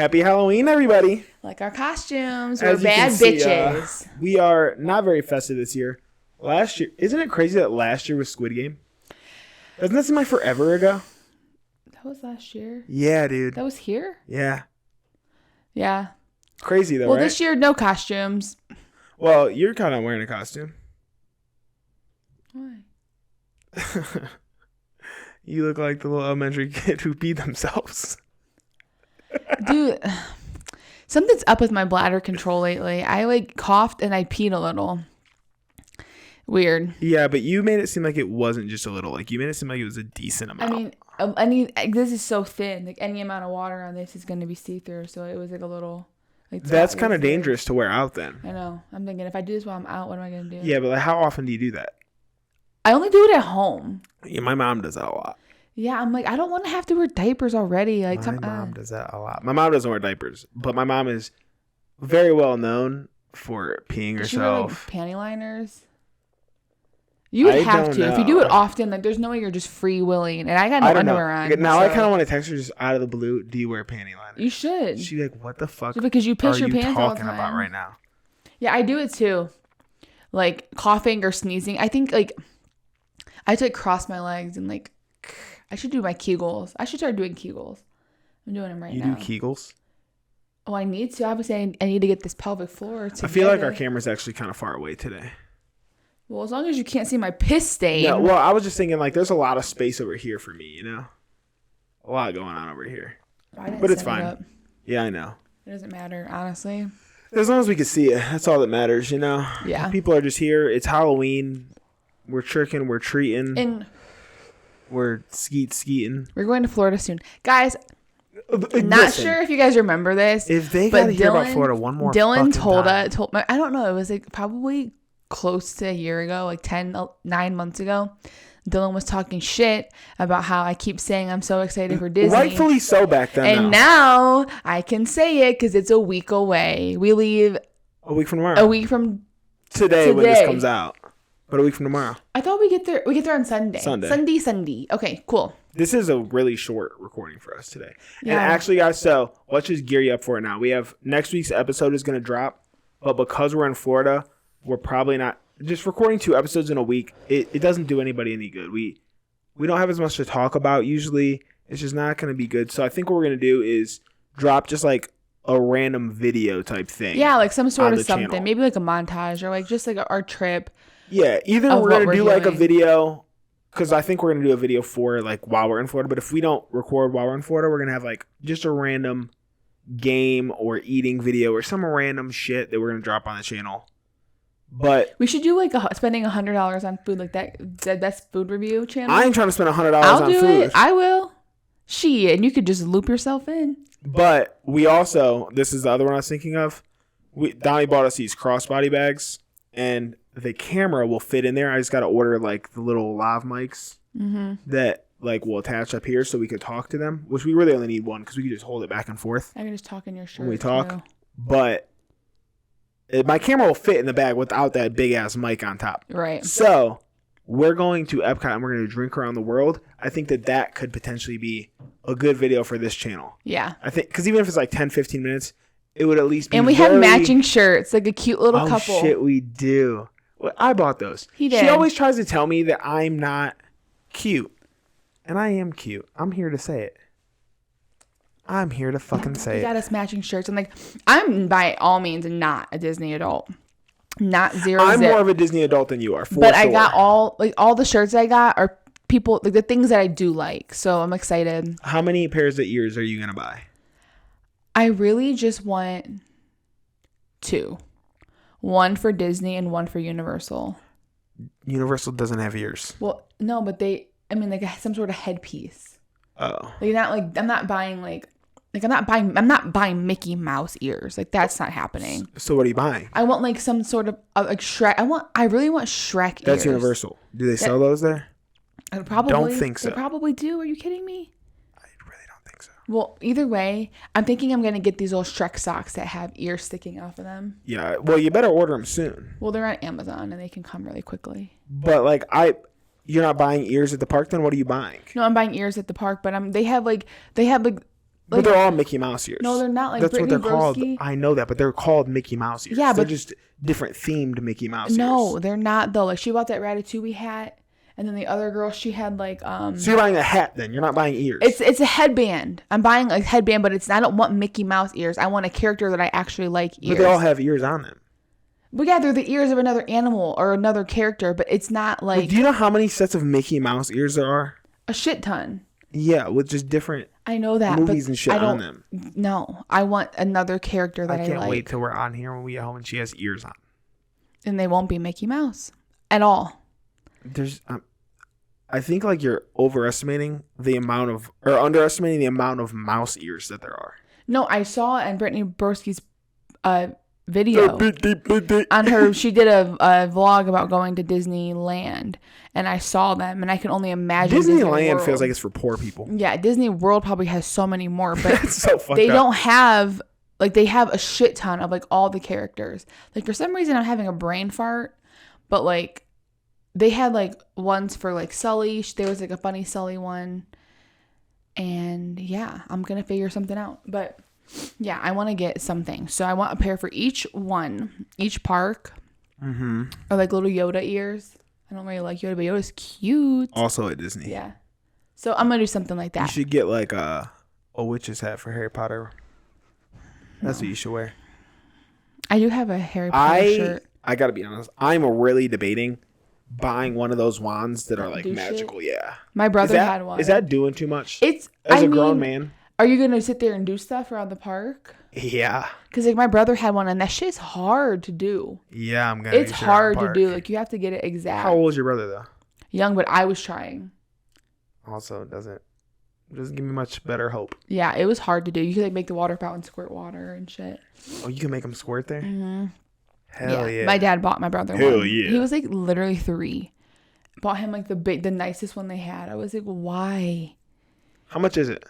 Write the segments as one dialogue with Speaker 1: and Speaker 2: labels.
Speaker 1: Happy Halloween, everybody.
Speaker 2: Like our costumes.
Speaker 1: As
Speaker 2: We're bad bitches.
Speaker 1: We are not very festive this year. Last year, isn't it crazy that last year was Squid Game? Doesn't that seem like forever ago?
Speaker 2: That was last year.
Speaker 1: Yeah, dude.
Speaker 2: That was here?
Speaker 1: Yeah.
Speaker 2: Yeah.
Speaker 1: Crazy though,
Speaker 2: well,
Speaker 1: right?
Speaker 2: this year, no costumes.
Speaker 1: Well, you're kind of wearing a costume.
Speaker 2: Why?
Speaker 1: You look like the little elementary kid who peed themselves.
Speaker 2: Dude, something's up with my bladder control lately. I coughed and I peed a little. Weird.
Speaker 1: Yeah, but you made it seem like it wasn't just a little. Like, you made it seem like it was a decent amount.
Speaker 2: I mean, this is so thin. Like, any amount of water on this is going to be see-through. So it was like a little...
Speaker 1: That's kind of dangerous to wear out then.
Speaker 2: I know. I'm thinking, if I do this while I'm out, what am I going to do?
Speaker 1: Yeah, but how often do you do that?
Speaker 2: I only do it at home.
Speaker 1: Yeah, my mom does that a lot.
Speaker 2: Yeah, I'm like, I don't want to have to wear diapers already. Like,
Speaker 1: my mom does that a lot. My mom doesn't wear diapers, but my mom is very well known for peeing herself.
Speaker 2: Does she wear, like, panty liners? You would have to. If you do it often, like, there's no way you're just free-willing. And I got no underwear on.
Speaker 1: Now, I kind of want to text her just out of the blue, do you wear panty liners?
Speaker 2: You should.
Speaker 1: She'd be like, what the fuck
Speaker 2: because you piss
Speaker 1: are
Speaker 2: your
Speaker 1: you
Speaker 2: pants all the
Speaker 1: talking
Speaker 2: time.
Speaker 1: about right now?
Speaker 2: Yeah, I do it too. Like, coughing or sneezing. I think, like, I have to, like, cross my legs and, like, I should do my Kegels. I should start doing Kegels. I'm doing them now.
Speaker 1: You do Kegels?
Speaker 2: Oh, I need to. Obviously, I need to get this pelvic floor together.
Speaker 1: I feel like our camera's actually kind of far away today.
Speaker 2: Well, as long as you can't see my piss stain.
Speaker 1: Yeah, well, I was just thinking, like, there's a lot of space over here for me, you know? A lot going on over here. But it's fine. Yeah, I know.
Speaker 2: It doesn't matter, honestly.
Speaker 1: As long as we can see it, that's all that matters, you know?
Speaker 2: Yeah.
Speaker 1: People are just here. It's Halloween. We're tricking. We're treating.
Speaker 2: And
Speaker 1: we're skeeting.
Speaker 2: We're going to Florida soon. Guys, not sure if you guys remember this.
Speaker 1: If they got to hear about Florida one more
Speaker 2: Dylan told
Speaker 1: me,
Speaker 2: I don't know, it was like probably close to a year ago, like 9 months ago. Dylan was talking shit about how I keep saying I'm so excited for Disney.
Speaker 1: Rightfully so back then.
Speaker 2: And now I can say it because it's a week away. We leave
Speaker 1: a week from tomorrow.
Speaker 2: A week from
Speaker 1: today when this comes out. But a week from tomorrow.
Speaker 2: I thought we get there on Sunday. Sunday. Okay, cool.
Speaker 1: This is a really short recording for us today.
Speaker 2: Yeah.
Speaker 1: And actually, guys, so let's just gear you up for it now. We have next week's episode is going to drop, but because we're in Florida, we're probably not just recording 2 episodes in a week. It doesn't do anybody any good. We don't have as much to talk about usually. It's just not going to be good. So I think what we're going to do is drop just like a random video type thing.
Speaker 2: Yeah, like some sort of something.
Speaker 1: Channel.
Speaker 2: Maybe like a montage or like just like our trip.
Speaker 1: Yeah, either we're going to do like a video, because I think we're going to do a video for like while we're in Florida. But if we don't record while we're in Florida, we're going to have like just a random game or eating video or some random shit that we're going to drop on the channel. But
Speaker 2: we should do like spending $100 on food, like that best food review channel.
Speaker 1: I ain't trying to spend $100
Speaker 2: on
Speaker 1: food.
Speaker 2: I'll do it. I will. And you could just loop yourself in.
Speaker 1: But we also, this is the other one I was thinking of. Donnie bought us these crossbody bags, and the camera will fit in there. I just got to order like the little lav mics that like will attach up here so we could talk to them, which we really only need one because we can just hold it back and forth.
Speaker 2: I can just talk in your shirt
Speaker 1: when we talk.
Speaker 2: too.
Speaker 1: But my camera will fit in the bag without that big ass mic on top.
Speaker 2: Right.
Speaker 1: So we're going to Epcot and we're going to drink around the world. I think that could potentially be a good video for this channel.
Speaker 2: Yeah.
Speaker 1: I think because even if it's like 10, 15 minutes, it would at least be.
Speaker 2: And we have matching shirts, like a cute little couple.
Speaker 1: Oh shit, we do. Well, I bought those.
Speaker 2: He did.
Speaker 1: She always tries to tell me that I'm not cute. And I am cute. I'm here to say it. I'm here to fucking say it.
Speaker 2: You got us matching shirts. And like, I'm by all means not a Disney adult. Not zero.
Speaker 1: I'm more of a Disney adult than you are.
Speaker 2: But sure. I got all the shirts I got are people, like the things that I do like. So I'm excited.
Speaker 1: How many pairs of ears are you going to buy?
Speaker 2: I really just want 2. One for Disney and one for Universal.
Speaker 1: Universal doesn't have ears.
Speaker 2: Well, no, but like some sort of headpiece.
Speaker 1: Oh.
Speaker 2: Like I'm not buying I'm not buying Mickey Mouse ears. Like that's not happening.
Speaker 1: So what are you buying?
Speaker 2: I want like some sort of like Shrek. I really want Shrek ears.
Speaker 1: That's Universal. Do they sell those there?
Speaker 2: I probably
Speaker 1: don't think so.
Speaker 2: They probably do. Are you kidding me?
Speaker 1: I really don't think so.
Speaker 2: Well, either way, I'm thinking I'm going to get these little Shrek socks that have ears sticking off of them.
Speaker 1: Yeah. Well, you better order them soon.
Speaker 2: Well, they're on Amazon and they can come really quickly.
Speaker 1: But like you're not buying ears at the park then? What are you buying?
Speaker 2: No, I'm buying ears at the park, but they have
Speaker 1: But they're all Mickey Mouse ears.
Speaker 2: No, they're not. Like
Speaker 1: that's
Speaker 2: Brittany
Speaker 1: what they're called.
Speaker 2: Broski.
Speaker 1: I know that, but they're called Mickey Mouse ears.
Speaker 2: Yeah,
Speaker 1: they're
Speaker 2: but
Speaker 1: just different themed Mickey Mouse ears.
Speaker 2: No, they're not though. Like she bought that Ratatouille hat, and then the other girl she had like
Speaker 1: So you're buying a hat then? You're not buying ears.
Speaker 2: It's a headband. I'm buying a headband, but I don't want Mickey Mouse ears. I want a character that I actually like ears.
Speaker 1: But they all have ears on them.
Speaker 2: But yeah, they're the ears of another animal or another character, but it's not like.
Speaker 1: But do you know how many sets of Mickey Mouse ears there are?
Speaker 2: A shit ton.
Speaker 1: Yeah, with just different
Speaker 2: I know that
Speaker 1: movies
Speaker 2: but
Speaker 1: and shit
Speaker 2: I don't,
Speaker 1: on them.
Speaker 2: No, I want another character that I
Speaker 1: can't
Speaker 2: like.
Speaker 1: wait till we're on here when we get home and she has ears on.
Speaker 2: And they won't be Mickey Mouse at all.
Speaker 1: There's, I think like you're overestimating the amount of, or underestimating the amount of mouse ears that there are.
Speaker 2: No, I saw in Brittany Broski's video on her. She did a vlog about going to Disneyland, and I saw them, and I can only imagine
Speaker 1: Disneyland feels like it's for poor people.
Speaker 2: Yeah, Disney World probably has so many more, but
Speaker 1: That's so fucked
Speaker 2: they
Speaker 1: up.
Speaker 2: don't have like they have a shit ton of like all the characters. Like for some reason I'm having a brain fart, but like they had like ones for like Sully. There was like a funny Sully one, and yeah, I'm gonna figure something out, but. Yeah, I want to get something. So I want a pair for each park.
Speaker 1: Mm-hmm.
Speaker 2: Or like little Yoda ears. I don't really like Yoda, but Yoda's cute.
Speaker 1: Also at Disney.
Speaker 2: Yeah. So I'm going to do something like that.
Speaker 1: You should get like a witch's hat for Harry Potter. That's what you should wear.
Speaker 2: I do have a Harry Potter shirt.
Speaker 1: I got to be honest. I'm really debating buying one of those wands that are like
Speaker 2: do
Speaker 1: magical.
Speaker 2: Shit?
Speaker 1: Yeah.
Speaker 2: My brother had one.
Speaker 1: Is that doing too much?
Speaker 2: It's
Speaker 1: As a grown man.
Speaker 2: Are you going to sit there and do stuff around the park?
Speaker 1: Yeah.
Speaker 2: Because like my brother had one, and that shit's hard to do.
Speaker 1: Yeah, I'm going to.
Speaker 2: It's hard to do. Like you have to get it exact.
Speaker 1: How old is your brother though?
Speaker 2: Young, but I was trying.
Speaker 1: Also, doesn't give me much better hope.
Speaker 2: Yeah, it was hard to do. You could like make the water fountain squirt water and shit.
Speaker 1: Oh, you can make them squirt there?
Speaker 2: Mm-hmm.
Speaker 1: Hell yeah.
Speaker 2: My dad bought my brother one.
Speaker 1: Hell yeah.
Speaker 2: He was like literally 3. Bought him like the nicest one they had. I was like, why?
Speaker 1: How much is it?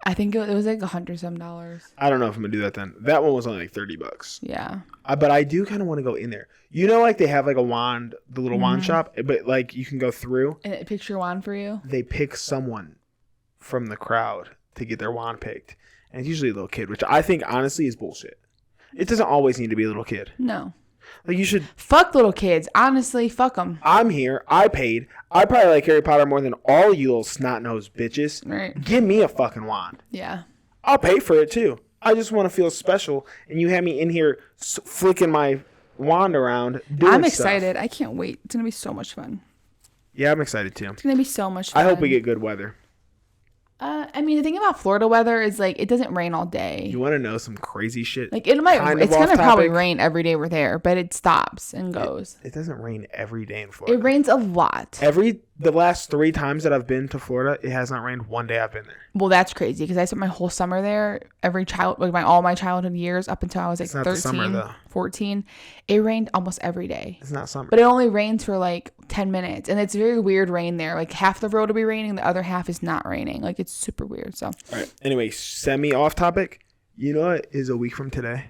Speaker 2: I think it was like $100 some.
Speaker 1: I don't know if I'm gonna do that then. That one was only like $30.
Speaker 2: Yeah.
Speaker 1: But I do kind of want to go in there. You know, like they have like a wand, the little wand shop, but like you can go through.
Speaker 2: And it picks your wand for you.
Speaker 1: They pick someone from the crowd to get their wand picked, and it's usually a little kid, which I think honestly is bullshit. It doesn't always need to be a little kid.
Speaker 2: No.
Speaker 1: Like you should
Speaker 2: fuck little kids. Honestly, fuck them.
Speaker 1: I'm here. I paid. I probably like Harry Potter more than all you little snot-nosed bitches.
Speaker 2: Right.
Speaker 1: Give me a fucking wand.
Speaker 2: Yeah.
Speaker 1: I'll pay for it too. I just want to feel special, and you have me in here flicking my wand around.
Speaker 2: I'm excited. I can't wait. It's gonna be so much fun.
Speaker 1: Yeah, I'm excited too.
Speaker 2: It's gonna be so much fun.
Speaker 1: I hope we get good weather.
Speaker 2: I mean, the thing about Florida weather is like it doesn't rain all day.
Speaker 1: You want to know some crazy shit?
Speaker 2: Like it's gonna probably rain every day we're there, but it stops and goes.
Speaker 1: It doesn't rain every day in Florida.
Speaker 2: It rains a lot.
Speaker 1: The last 3 times that I've been to Florida, it has not rained one day I've been there.
Speaker 2: Well, that's crazy because I spent my whole summer there. All my childhood years up until I was like 13,
Speaker 1: summer,
Speaker 2: 14. It rained almost every day.
Speaker 1: It's not summer.
Speaker 2: But it only rains for like 10 minutes. And it's very weird rain there. Like half the road will be raining. The other half is not raining. Like it's super weird. So.
Speaker 1: All right. Anyway, semi off topic. You know what is a week from today?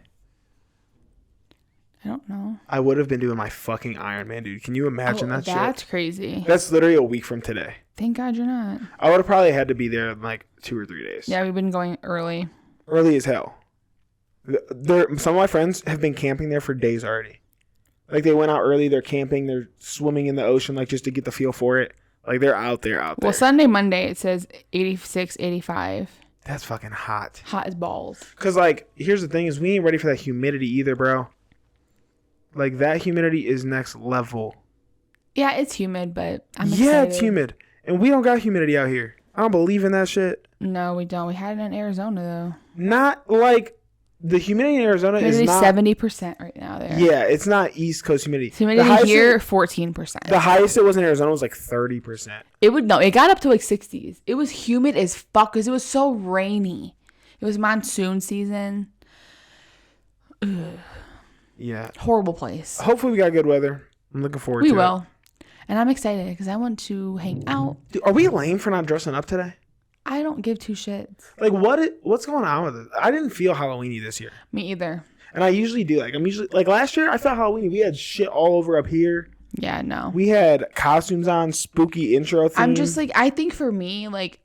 Speaker 2: I don't know.
Speaker 1: I would have been doing my fucking Ironman, dude. Can you imagine that shit?
Speaker 2: That's crazy.
Speaker 1: That's literally a week from today.
Speaker 2: Thank God you're not.
Speaker 1: I would have probably had to be there in like 2 or 3 days.
Speaker 2: Yeah, we've been going early.
Speaker 1: Early as hell. Some of my friends have been camping there for days already. Like they went out early. They're camping. They're swimming in the ocean, like just to get the feel for it. Like they're out there.
Speaker 2: Well, Sunday, Monday, it says 86, 85.
Speaker 1: That's fucking hot.
Speaker 2: Hot as balls.
Speaker 1: Because like, here's the thing is we ain't ready for that humidity either, bro. Like that humidity is next level.
Speaker 2: Yeah, it's humid, but I'm excited.
Speaker 1: Yeah, it's humid. And we don't got humidity out here. I don't believe in that shit.
Speaker 2: No, we don't. We had it in Arizona, though.
Speaker 1: Not like the humidity in Arizona is not
Speaker 2: 70% right now there.
Speaker 1: Yeah, it's not East Coast humidity.
Speaker 2: Humidity here, 14%.
Speaker 1: The highest it was in Arizona was like 30%.
Speaker 2: It got up to like 60s. It was humid as fuck because it was so rainy. It was monsoon season. Ugh.
Speaker 1: Yeah.
Speaker 2: Horrible place.
Speaker 1: Hopefully we got good weather. I'm looking forward to it.
Speaker 2: We will. And I'm excited because I want to hang out.
Speaker 1: Dude, are we lame for not dressing up today?
Speaker 2: I don't give 2 shits.
Speaker 1: Like what's going on with it? I didn't feel Halloween-y this year.
Speaker 2: Me either.
Speaker 1: And I usually do. Like last year I felt Halloween. We had shit all over up here.
Speaker 2: Yeah, no.
Speaker 1: We had costumes on, spooky intro themes.
Speaker 2: I'm just like, I think for me, like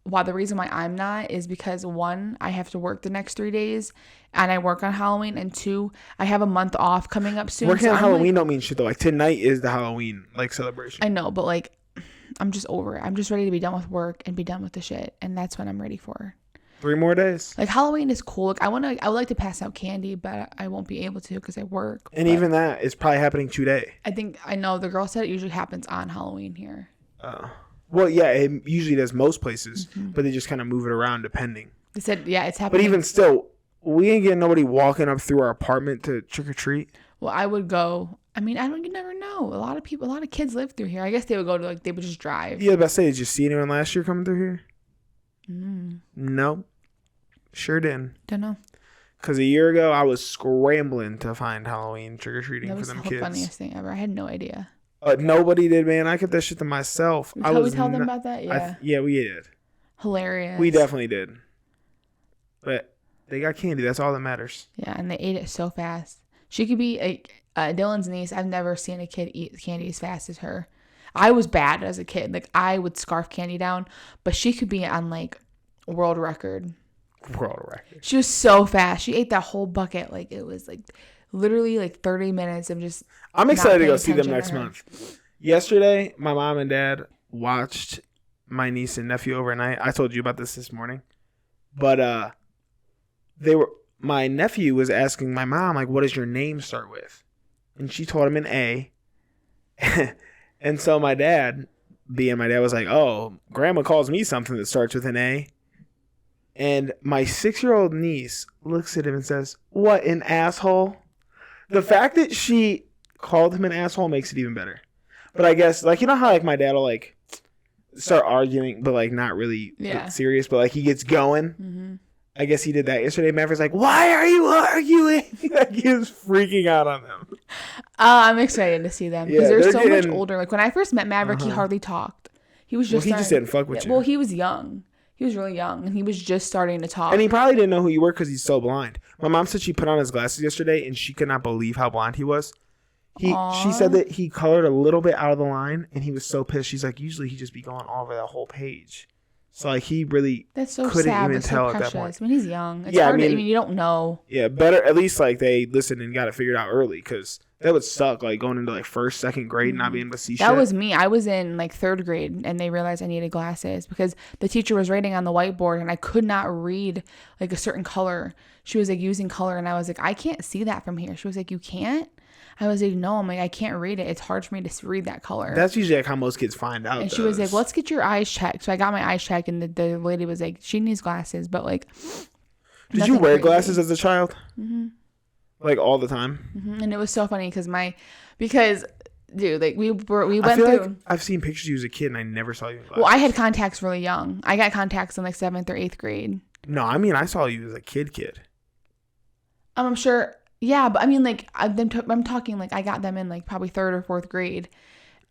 Speaker 2: the reason why I'm not is because 1, I have to work the next 3 days and I work on Halloween, and 2, I have a month off coming up soon.
Speaker 1: Working
Speaker 2: so
Speaker 1: on
Speaker 2: I'm
Speaker 1: Halloween
Speaker 2: like,
Speaker 1: don't mean shit though. Like tonight is the Halloween like celebration.
Speaker 2: I know, but like I'm just over it. I'm just ready to be done with work and be done with the shit, and that's what I'm ready for.
Speaker 1: 3 more days.
Speaker 2: Like Halloween is cool. Like I would like to pass out candy, but I won't be able to because I work.
Speaker 1: And
Speaker 2: but
Speaker 1: even that is probably happening today.
Speaker 2: I know the girl said it usually happens on Halloween here.
Speaker 1: Well, yeah, it usually does most places, but they just kind of move it around depending.
Speaker 2: They said, yeah, it's happening.
Speaker 1: But even still, we ain't getting nobody walking up through our apartment to trick or treat.
Speaker 2: Well, I would go. I mean, you never know. A lot of kids live through here. I guess they would go to they would just drive.
Speaker 1: Yeah, but say, did you see anyone last year coming through here? No, sure didn't.
Speaker 2: Don't know.
Speaker 1: Because a year ago, I was scrambling to find Halloween trick or treating for them kids.
Speaker 2: That was the funniest thing ever. I had no idea.
Speaker 1: Nobody did, man. I kept that shit to myself.
Speaker 2: We tell them about that? Yeah.
Speaker 1: Yeah, we did.
Speaker 2: Hilarious.
Speaker 1: We definitely did. But they got candy. That's all that matters.
Speaker 2: Yeah, and they ate it so fast. She could be Dylan's niece. I've never seen a kid eat candy as fast as her. I was bad as a kid. Like I would scarf candy down, but she could be on like world record.
Speaker 1: World record.
Speaker 2: She was so fast. She ate that whole bucket. Like it was like literally like 30 minutes of just.
Speaker 1: I'm excited to go see them next month. Yesterday, my mom and dad watched my niece and nephew overnight. I told you about this morning, but my nephew was asking my mom like, "What does your name start with?" And she told him an A. And so my dad, being my dad, was like, "Oh, grandma calls me something that starts with an A." And my 6-year-old niece looks at him and says, "What, an asshole?" The fact that she called him an asshole makes it even better. But I guess, like, you know how, like, my dad will, like, start arguing, but, like, not really serious, but, like, he gets going? Mm-hmm. I guess he did that yesterday. Maverick's like, "Why are you arguing?" Like, he was freaking out on them.
Speaker 2: I'm excited to see them because they're so much older. Like, when I first met Maverick, he hardly talked. He was just
Speaker 1: he just didn't fuck with you.
Speaker 2: Well, he was young. He was really young, and he was just starting to talk.
Speaker 1: And he probably didn't know who you were because he's so blind. My mom said she put on his glasses yesterday, and she could not believe how blind he was. She said that he colored a little bit out of the line, and he was so pissed. She's like, usually he just be going all over that whole page. So, like, he really couldn't even tell at that point.
Speaker 2: I mean, he's young. It's hard to, you don't know.
Speaker 1: Yeah, better, at least, like, they listened and got it figured out early, because that would suck, like, going into, like, 1st, 2nd grade and not being able to see shit.
Speaker 2: That was me. I was in, like, 3rd grade, and they realized I needed glasses, because the teacher was writing on the whiteboard, and I could not read, like, a certain color. She was, like, using color, and I was like, I can't see that from here. She was like, you can't? I was like, no. I'm like, I can't read it. It's hard for me to read that color.
Speaker 1: That's usually like how most kids find out.
Speaker 2: And she was like, let's get your eyes checked. So I got my eyes checked, and the lady was like, she needs glasses, but like.
Speaker 1: Did you wear glasses as a child? Mm-hmm. Like all the time?
Speaker 2: Mm-hmm. And it was so funny because dude, like we went through.
Speaker 1: Like I've seen pictures of you as a kid, and I never saw you in glasses.
Speaker 2: Well, I had contacts really young. I got contacts in like 7th or 8th grade.
Speaker 1: No, I mean I saw you as a kid.
Speaker 2: I'm sure. Yeah, but I mean, like, I'm talking, like, I got them in, like, probably 3rd or 4th grade,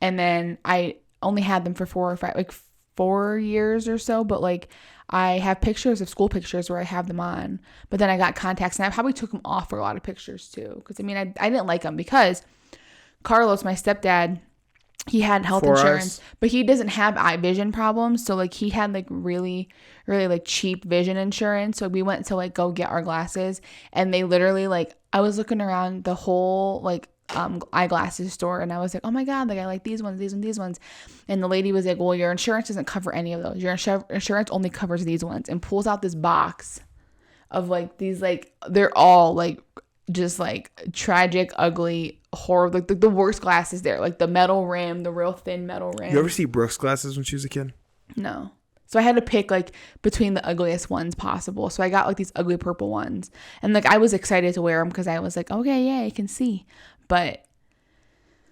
Speaker 2: and then I only had them for 4 years or so, but, like, I have pictures of school pictures where I have them on, but then I got contacts, and I probably took them off for a lot of pictures, too, because, I mean, I didn't like them, because Carlos, my stepdad, he had health insurance, but he doesn't have eye vision problems. So like he had like really, really like cheap vision insurance. So we went to like go get our glasses, and they literally like, I was looking around the whole like eyeglasses store, and I was like, oh my God, like I like these ones. And the lady was like, well, your insurance doesn't cover any of those. Your insurance only covers these ones, and pulls out this box of like these, like they're all like just like tragic, ugly, horrible, like the worst glasses there, like the metal rim, the real thin metal rim.
Speaker 1: You ever see Brooke's glasses when she was a kid?
Speaker 2: No. So I had to pick like between the ugliest ones possible. So I got like these ugly purple ones, and like I was excited to wear them because I was like, okay, yeah, I can see. But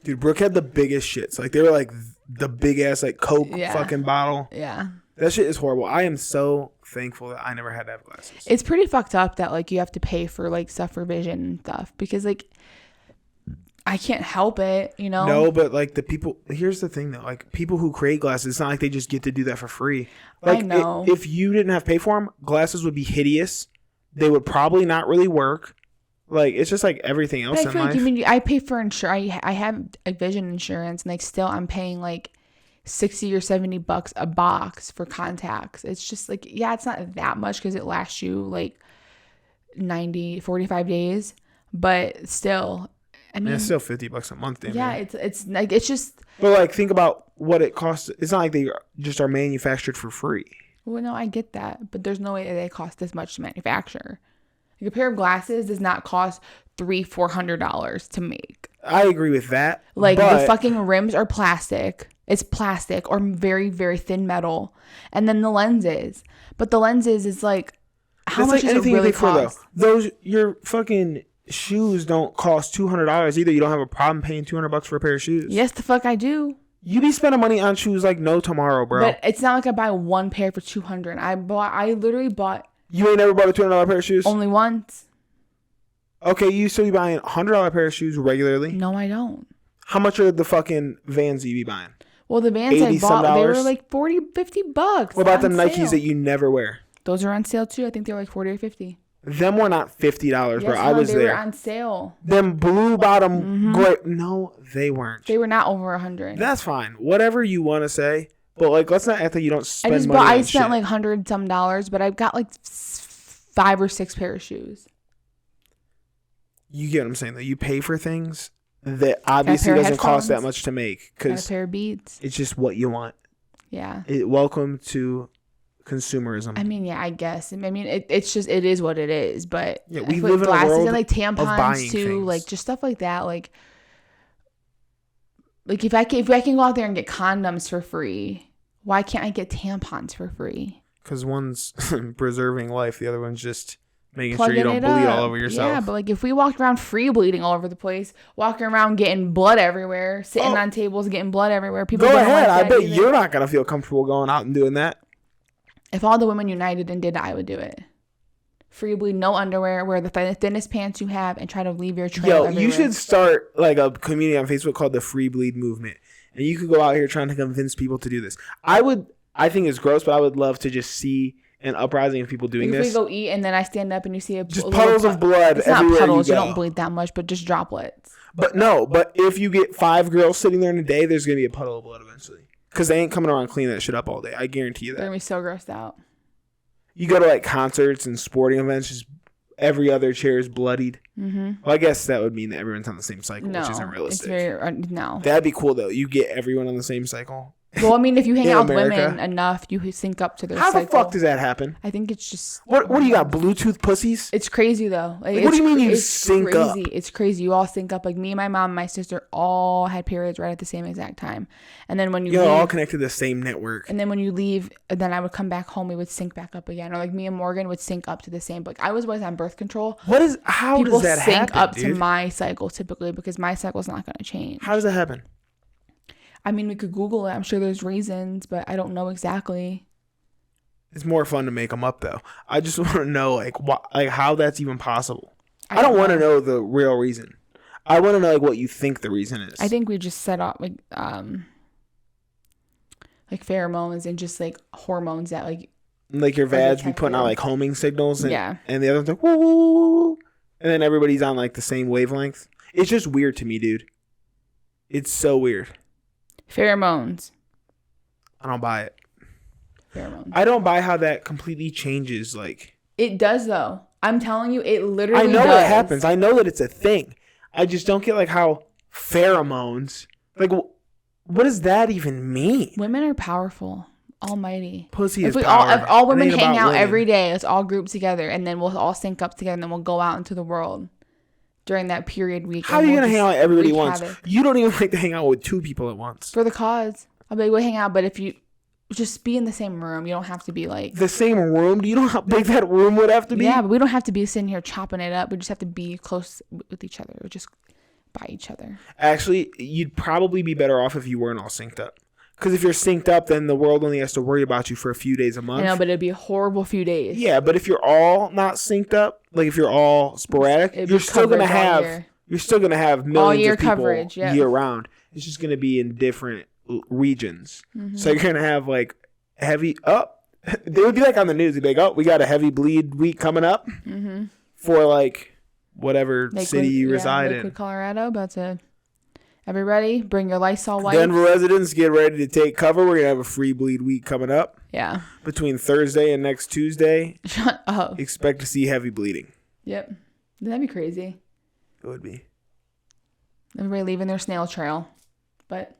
Speaker 1: dude, Brooke had the biggest shits. Like they were like the big ass like Coke fucking bottle.
Speaker 2: Yeah.
Speaker 1: That shit is horrible. I am so thankful that I never had to have glasses.
Speaker 2: It's pretty fucked up that like you have to pay for like stuff for vision and stuff, because like I can't help it, you know?
Speaker 1: No, but like the people, here's the thing though, like people who create glasses, it's not like they just get to do that for free. Like
Speaker 2: I know.
Speaker 1: If you didn't have to pay for them, glasses would be hideous. They would probably not really work. Like it's just like everything else in life.
Speaker 2: Like, I pay for insurance. I have a vision insurance, and like still I'm paying like $60 or $70 a box for contacts. It's just like, yeah, it's not that much because it lasts you like 45 days, but still, I mean,
Speaker 1: it's still $50 a month. Damn
Speaker 2: yeah,
Speaker 1: near.
Speaker 2: it's like, it's just.
Speaker 1: But like, think about what it costs. It's not like they just are manufactured for free.
Speaker 2: Well, no, I get that, but there's no way that they cost this much to manufacture. Like a pair of glasses does not cost $300-$400 to make.
Speaker 1: I agree with that.
Speaker 2: Like the fucking rims are plastic. It's plastic or very, very thin metal, and then the lenses. But the lenses is like, how much does it really cost?
Speaker 1: Those your fucking shoes don't cost $200 either. You don't have a problem paying $200 for a pair of shoes.
Speaker 2: Yes, the fuck I do.
Speaker 1: You be spending money on shoes like no tomorrow, bro.
Speaker 2: But it's not like I buy one pair for $200. I literally bought.
Speaker 1: You ain't never bought a $200 pair of shoes?
Speaker 2: Only once.
Speaker 1: Okay, you still be buying $100 pair of shoes regularly?
Speaker 2: No, I don't.
Speaker 1: How much are the fucking Vans you be buying?
Speaker 2: Well, the Vans I bought, they were like $40-$50.
Speaker 1: What about the Nikes that you never wear?
Speaker 2: Those are on sale too. I think they're like $40 or $50.
Speaker 1: Them were not $50, bro. I was there.
Speaker 2: They were on sale.
Speaker 1: Them blue bottom grape. No, they weren't.
Speaker 2: They were not over $100.
Speaker 1: That's fine. Whatever you want to say, but like, let's not act like you don't spend money.
Speaker 2: I spent like $100 some, but I got like 5 or 6 pair of shoes.
Speaker 1: You get what I'm saying? That you pay for things that obviously doesn't cost that much to make because
Speaker 2: a pair of Beats.
Speaker 1: It's just what you want.
Speaker 2: Yeah.
Speaker 1: Welcome to consumerism.
Speaker 2: I mean, yeah, I guess. I mean, it's just, it is what it is. But
Speaker 1: yeah, we live in a world
Speaker 2: and like tampons too,
Speaker 1: things.
Speaker 2: like just stuff like that. Like if I can go out there and get condoms for free, why can't I get tampons for free?
Speaker 1: Because one's preserving life, the other one's just making sure you don't bleed all over yourself.
Speaker 2: Yeah, but like if we walked around free bleeding all over the place, walking around getting blood everywhere, sitting on tables getting blood everywhere, people
Speaker 1: go ahead. I bet you're not gonna feel comfortable going out and doing that.
Speaker 2: If all the women united and did it, I would do it. Free bleed, no underwear, wear the thinnest pants you have, and try to leave your trail everywhere.
Speaker 1: You should start like a community on Facebook called the Free Bleed Movement, and you could go out here trying to convince people to do this. I think it's gross, but I would love to just see an uprising of people doing this.
Speaker 2: If we go eat and then I stand up and you see
Speaker 1: just puddles of blood
Speaker 2: it's
Speaker 1: everywhere.
Speaker 2: Not puddles,
Speaker 1: you
Speaker 2: don't bleed that much, but just droplets.
Speaker 1: But if you get 5 girls sitting there in a day, there's gonna be a puddle of blood eventually. Because they ain't coming around cleaning that shit up all day. I guarantee you that.
Speaker 2: They're gonna be so grossed out.
Speaker 1: You go to like concerts and sporting events, just every other chair is bloodied. Mm-hmm. Well, I guess that would mean that everyone's on the same cycle, which isn't realistic.
Speaker 2: It's very no.
Speaker 1: That'd be cool though. You get everyone on the same cycle.
Speaker 2: Well, I mean, if you hang out with women enough, you sync up to their cycle.
Speaker 1: How the fuck does that happen?
Speaker 2: I think it's just...
Speaker 1: What do you got, Bluetooth pussies?
Speaker 2: It's crazy, though.
Speaker 1: Like, what do you mean you sync up?
Speaker 2: It's crazy. You all sync up. Like, me, my mom, and my sister all had periods right at the same exact time. And then when you leave...
Speaker 1: all connected to the same network.
Speaker 2: And then when you leave, then I would come back home, we would sync back up again. Or, like, me and Morgan would sync up to the same... Like, I was always on birth control.
Speaker 1: How does that happen,
Speaker 2: People sync up to my cycle, typically, because my cycle's not going to change.
Speaker 1: How does that happen?
Speaker 2: I mean, we could Google it. I'm sure there's reasons, but I don't know exactly.
Speaker 1: It's more fun to make them up, though. I just want to know, like how that's even possible. I don't want to know the real reason. I want to know, like, what you think the reason is.
Speaker 2: I think we just set up, like pheromones and just, like, hormones that, like
Speaker 1: your VADs be putting out, like, homing signals. And,
Speaker 2: yeah.
Speaker 1: And the other one's like, woo, woo, woo. And then everybody's on, like, the same wavelength. It's just weird to me, dude. It's so weird.
Speaker 2: Pheromones.
Speaker 1: I don't buy it.
Speaker 2: Pheromones.
Speaker 1: I don't buy how that completely changes. Like,
Speaker 2: it does, though. I'm telling you, it literally does.
Speaker 1: I know it happens. I know that it's a thing. I just don't get like how pheromones. Like, what does that even mean?
Speaker 2: Women are powerful. Almighty.
Speaker 1: Pussy is power.
Speaker 2: If all women hang out every day, let's all group together, and then we'll all sync up together, and then we'll go out into the world during that period week.
Speaker 1: How are you going to hang out with everybody once? You don't even like to hang out with 2 people at once.
Speaker 2: For the cause. I'll be like, we'll hang out, but if you just be in the same room, you don't have to be like...
Speaker 1: The same room? Do you know how big that room would have to be?
Speaker 2: Yeah, but we don't have to be sitting here chopping it up. We just have to be close with each other. Or just by each other.
Speaker 1: Actually, you'd probably be better off if you weren't all synced up. Because if you're synced up, then the world only has to worry about you for a few days a month.
Speaker 2: I know, but it'd be a horrible few days.
Speaker 1: Yeah, but if you're all not synced up, like if you're all sporadic, you're still gonna have millions of people year round. It's just gonna be in different regions. Mm-hmm. So you're gonna have like heavy up. They would be like on the news. They'd be like, "Oh, we got a heavy bleed week coming up for like whatever city you reside in."
Speaker 2: Lakewood, Colorado, about to Everybody, bring your Lysol wipes.
Speaker 1: Denver residents, get ready to take cover. We're going to have a free bleed week coming up.
Speaker 2: Yeah.
Speaker 1: Between Thursday and next Tuesday.
Speaker 2: Shut up.
Speaker 1: Expect to see heavy bleeding.
Speaker 2: Yep. That'd be crazy.
Speaker 1: It would be.
Speaker 2: Everybody leaving their snail trail. But.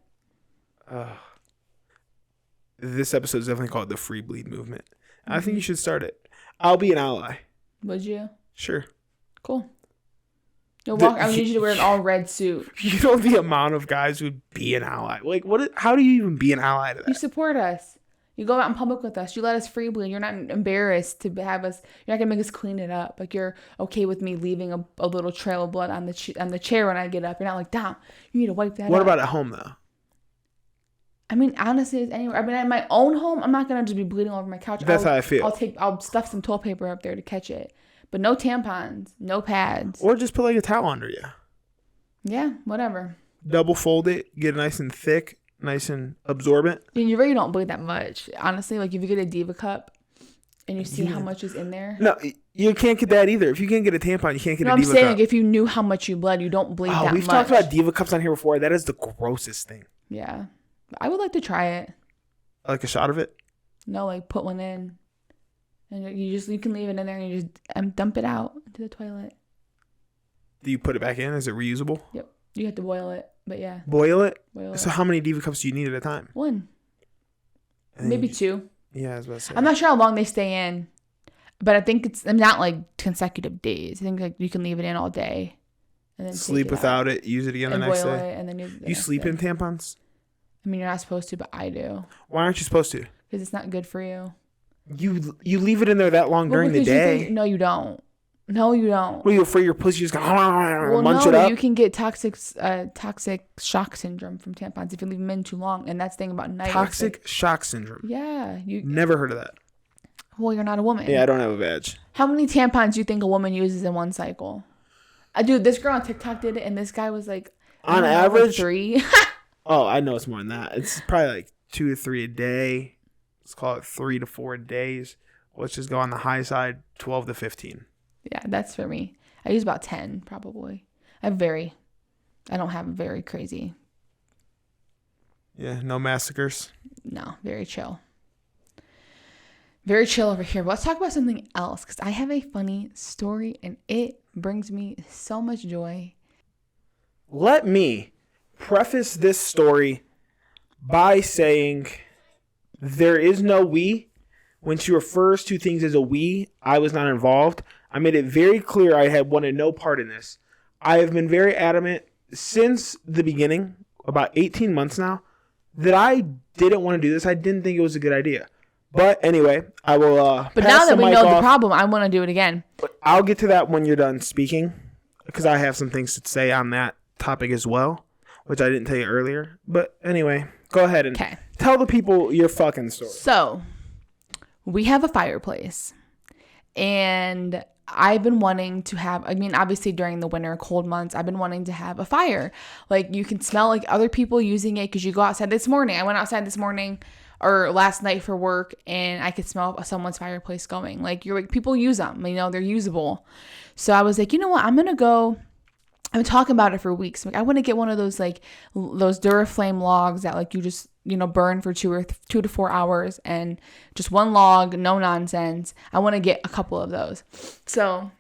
Speaker 1: This episode is definitely called the Free Bleed Movement. I think you should start it. I'll be an ally.
Speaker 2: Would you?
Speaker 1: Sure.
Speaker 2: Cool. You'll walk. I need you to wear an all red suit.
Speaker 1: You know the amount of guys who'd be an ally. Like, how do you even be an ally to that?
Speaker 2: You support us. You go out in public with us. You let us free bleed. You're not embarrassed to have us. You're not gonna make us clean it up. Like, you're okay with me leaving a little trail of blood on the chair when I get up. You're not like, Dom, you need to wipe that.
Speaker 1: What
Speaker 2: up.
Speaker 1: about at home though?
Speaker 2: I mean, honestly, it's anywhere. I mean, at my own home, I'm not gonna just be bleeding all over my couch.
Speaker 1: That's how I feel.
Speaker 2: I'll stuff some toilet paper up there to catch it, but no tampons, no pads,
Speaker 1: or just put like a towel under you.
Speaker 2: Yeah, whatever.
Speaker 1: Double fold it, get it nice and thick, nice and absorbent.
Speaker 2: And you really don't bleed that much, honestly. Like, if you get a Diva cup and you see how much is in there.
Speaker 1: No, you can't get that either. If you can't get a tampon, you can't get a Diva cup.
Speaker 2: I'm saying, like, if you knew how much you bled, you don't bleed that much.
Speaker 1: We've talked about Diva cups on here before. That is the grossest thing.
Speaker 2: Yeah, I would like to try it.
Speaker 1: Like a shot of it?
Speaker 2: No, like put one in, and you can leave it in there and you just dump it out into the toilet.
Speaker 1: Do you put it back in? Is it reusable?
Speaker 2: Yep. You have to boil it, but yeah.
Speaker 1: Boil it?
Speaker 2: Boil it.
Speaker 1: So how many Diva cups do you need at a time?
Speaker 2: One. Maybe two.
Speaker 1: Yeah, I was about to say.
Speaker 2: I'm not sure how long they stay in, but I think it's not like consecutive days. I think like you can leave it in all day, and then
Speaker 1: sleep without it. Use it again the next day.
Speaker 2: It, and then
Speaker 1: you sleep in tampons?
Speaker 2: I mean, you're not supposed to, but I do.
Speaker 1: Why aren't you supposed to?
Speaker 2: Because it's not good for you.
Speaker 1: You leave it in there that long during the day?
Speaker 2: No, you don't. No, you don't.
Speaker 1: What are you afraid your pussy just gonna munch it
Speaker 2: no,
Speaker 1: up?
Speaker 2: You can get toxic shock syndrome from tampons if you leave them in too long, and that's the thing about night.
Speaker 1: Toxic shock syndrome.
Speaker 2: Yeah, you
Speaker 1: never heard of that.
Speaker 2: Well, you're not a woman.
Speaker 1: Yeah, I don't have a badge.
Speaker 2: How many tampons do you think a woman uses in one cycle? Dude, this girl on TikTok did it, and this guy was like,
Speaker 1: on average,
Speaker 2: 3.
Speaker 1: Oh, I know it's more than that. It's probably like 2 to 3 a day. Let's call it 3 to 4 days. Let's just go on the high side, 12 to 15.
Speaker 2: Yeah, that's for me. I use about 10 probably. I don't have very crazy.
Speaker 1: Yeah, no massacres.
Speaker 2: No, very chill. Very chill over here. But let's talk about something else, because I have a funny story and it brings me so much joy.
Speaker 1: Let me preface this story by saying there is no we. When she refers to things as a we, I was not involved. I made it very clear I had wanted no part in this. I have been very adamant since the beginning, about 18 months now, that I didn't want to do this. I didn't think it was a good idea. But anyway, I will
Speaker 2: But now that we know the problem, I want to do it again.
Speaker 1: But I'll get to that when you're done speaking, because I have some things to say on that topic as well, which I didn't tell you earlier. But anyway, go ahead and tell the people your fucking story.
Speaker 2: So, we have a fireplace, and I've been wanting to have, I mean, obviously during the winter, cold months, I've been wanting to have a fire. Like, you can smell like other people using it because you go outside this morning. I went outside this morning or last night for work, and I could smell someone's fireplace going. Like, people use them, they're usable. So I was like, you know what, I've been talking about it for weeks. Like, I want to get one of those, like, those Duraflame logs that, like, you just, burn for 2 to 4 hours, and just one log, no nonsense. I want to get a couple of those. So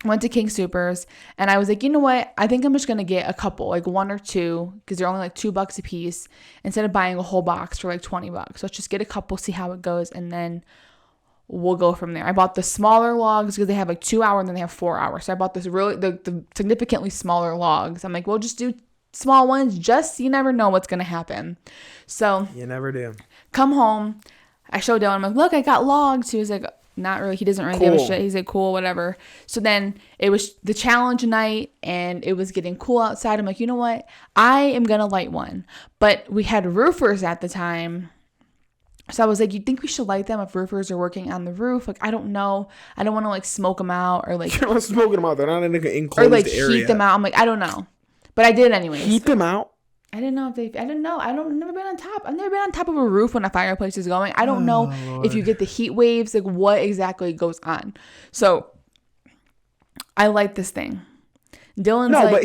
Speaker 2: I went to King Soopers, and I was like, you know what? I think I'm just going to get a couple, like 1 or 2, because they're only like $2 a piece, instead of buying a whole box for like $20. So let's just get a couple, see how it goes, and then we'll go from there. I bought the smaller logs because they have like 2 hour and then they have 4 hours. So I bought this the significantly smaller logs. I'm like, we'll just do small ones, just you never know what's gonna happen. So
Speaker 1: you never do.
Speaker 2: Come home, I showed Dylan, I'm like, look, I got logs. He was like, not really. He doesn't really give a shit. He's like, cool, whatever. So then it was the challenge night, and it was getting cool outside. I'm like, you know what? I am gonna light one. But we had roofers at the time. So I was like, you think we should light them if roofers are working on the roof? Like, I don't know. I don't want to like smoke them out or like.
Speaker 1: You're not smoking them out. They're not in an enclosed
Speaker 2: or like
Speaker 1: area.
Speaker 2: Heat them out. I'm like, I don't know. But I did anyways.
Speaker 1: Heat them out?
Speaker 2: I didn't know if they. I didn't know. I've never been on top. I've never been on top of a roof when a fireplace is going. I don't know
Speaker 1: Lord.
Speaker 2: if you get the heat waves, like what exactly goes on. So I light this thing. Dylan's
Speaker 1: no,
Speaker 2: like,
Speaker 1: but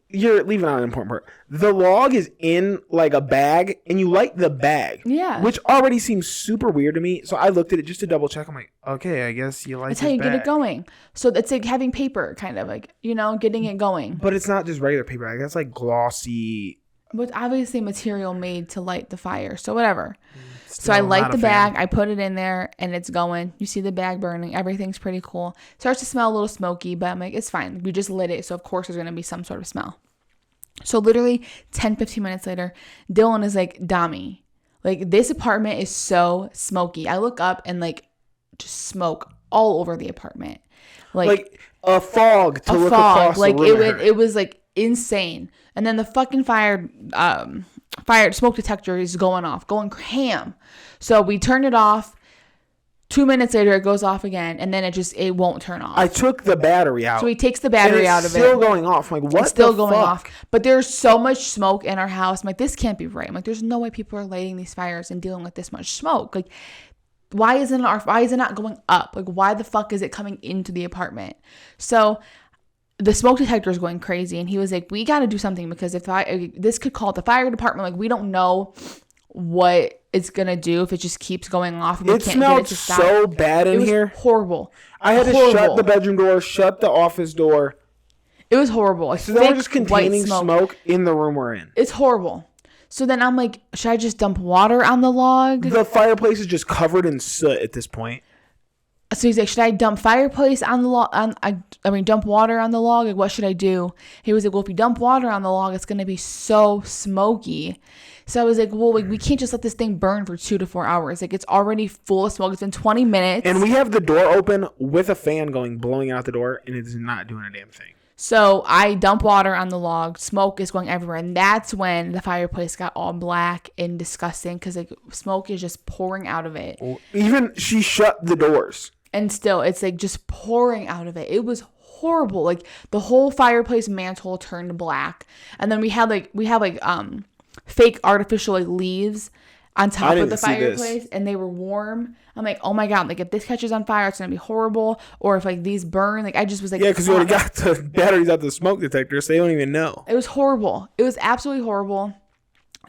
Speaker 1: You're leaving out an important part. The log is in like a bag, and you light the bag.
Speaker 2: Yeah.
Speaker 1: Which already seems super weird to me. So I looked at it just to double check. I'm like, okay, I guess you light
Speaker 2: That's
Speaker 1: this
Speaker 2: how you
Speaker 1: bag.
Speaker 2: get it going. So it's like having paper, kind of like, getting it going.
Speaker 1: But it's not just regular paper bag. That's like glossy.
Speaker 2: But obviously material made to light the fire. So whatever.
Speaker 1: Still
Speaker 2: So I light
Speaker 1: not
Speaker 2: the
Speaker 1: a fan.
Speaker 2: bag. I put it in there, and it's going. You see the bag burning. Everything's pretty cool. Starts to smell a little smoky, but I'm like, it's fine. We just lit it, so of course there's going to be some sort of smell. So literally 10, 15 minutes later, Dylan is like, Dommy, like this apartment is so smoky. I look up and like just smoke all over the apartment. Like
Speaker 1: a fog to look across
Speaker 2: like
Speaker 1: the room.
Speaker 2: it was like insane. And then the fucking fire smoke detector is going ham. So we turn it off. 2 minutes later, it goes off again, and then it won't turn off.
Speaker 1: I took the battery out.
Speaker 2: So he takes the battery out of it.
Speaker 1: It's still going off. I'm like, what?
Speaker 2: It's still
Speaker 1: the
Speaker 2: going
Speaker 1: fuck?
Speaker 2: off. But there's so much smoke in our house. I'm like, this can't be right. I'm like, there's no way people are lighting these fires and dealing with this much smoke. Like, why is it not going up? Like, why the fuck is it coming into the apartment? So the smoke detector is going crazy, and he was like, we got to do something, because if this could call the fire department. Like, we don't know what it's gonna do if it just keeps going off. And
Speaker 1: It smelled so bad in here.
Speaker 2: Horrible.
Speaker 1: I had to shut the bedroom door, shut the office door.
Speaker 2: It was horrible.
Speaker 1: So then we're just containing smoke in the room we're in.
Speaker 2: It's horrible. So then I'm like, should I just dump water on the log?
Speaker 1: The fireplace is just covered in soot at this point.
Speaker 2: So he's like, should I dump fireplace on the log? Dump water on the log? Like, what should I do? He was like, well, if you dump water on the log, it's going to be so smoky. So I was like, well, we can't just let this thing burn for 2 to 4 hours. Like, it's already full of smoke. It's been 20 minutes.
Speaker 1: And we have the door open with a fan blowing out the door, and it is not doing a damn thing.
Speaker 2: So I dump water on the log. Smoke is going everywhere. And that's when the fireplace got all black and disgusting, because like smoke is just pouring out of it.
Speaker 1: Even she shut the doors. And
Speaker 2: still, it's like just pouring out of it. It was horrible. Like the whole fireplace mantle turned black. And then we have fake artificial like leaves on top of the fireplace, and they were warm. I'm like, oh my God, like if this catches on fire, it's gonna be horrible. Or if like these burn, like I just was like,
Speaker 1: yeah, because you already got the batteries out the smoke detector, so they don't even know.
Speaker 2: It was horrible. It was absolutely horrible.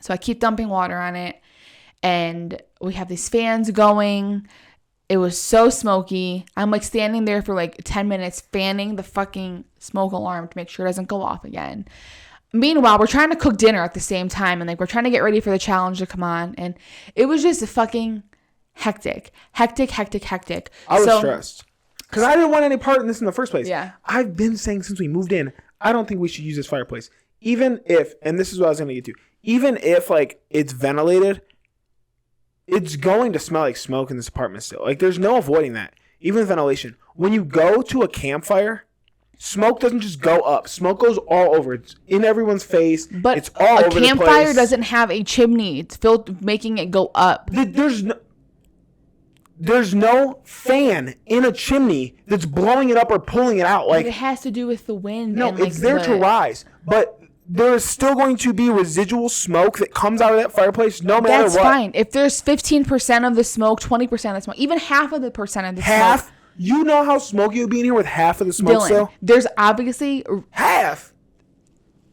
Speaker 2: So I keep dumping water on it, and we have these fans going. It was so smoky. I'm like standing there for like 10 minutes fanning the fucking smoke alarm to make sure it doesn't go off again. Meanwhile, we're trying to cook dinner at the same time, and like we're trying to get ready for the challenge to come on, and it was just fucking hectic.
Speaker 1: I was stressed because I didn't want any part in this in the first place.
Speaker 2: Yeah,
Speaker 1: I've been saying since we moved in, I don't think we should use this fireplace, even if, and this is what I was going to get to, even if like it's ventilated, it's going to smell like smoke in this apartment still. Like there's no avoiding that. Even with ventilation, when you go to a campfire, smoke doesn't just go up. Smoke goes all over. It's in everyone's face.
Speaker 2: But
Speaker 1: it's all over the place.
Speaker 2: A campfire doesn't have a chimney. It's filled, making it go up.
Speaker 1: There's no fan in a chimney that's blowing it up or pulling it out. Like
Speaker 2: but it has to do with the wind.
Speaker 1: No,
Speaker 2: and
Speaker 1: it's there to rise. But there is still going to be residual smoke that comes out of that fireplace no matter what.
Speaker 2: That's fine. If there's 15% of the smoke, 20% of the smoke, even half of the percent of the smoke.
Speaker 1: You know how smoky it would be in here with half of the smoke still?
Speaker 2: There's obviously
Speaker 1: half.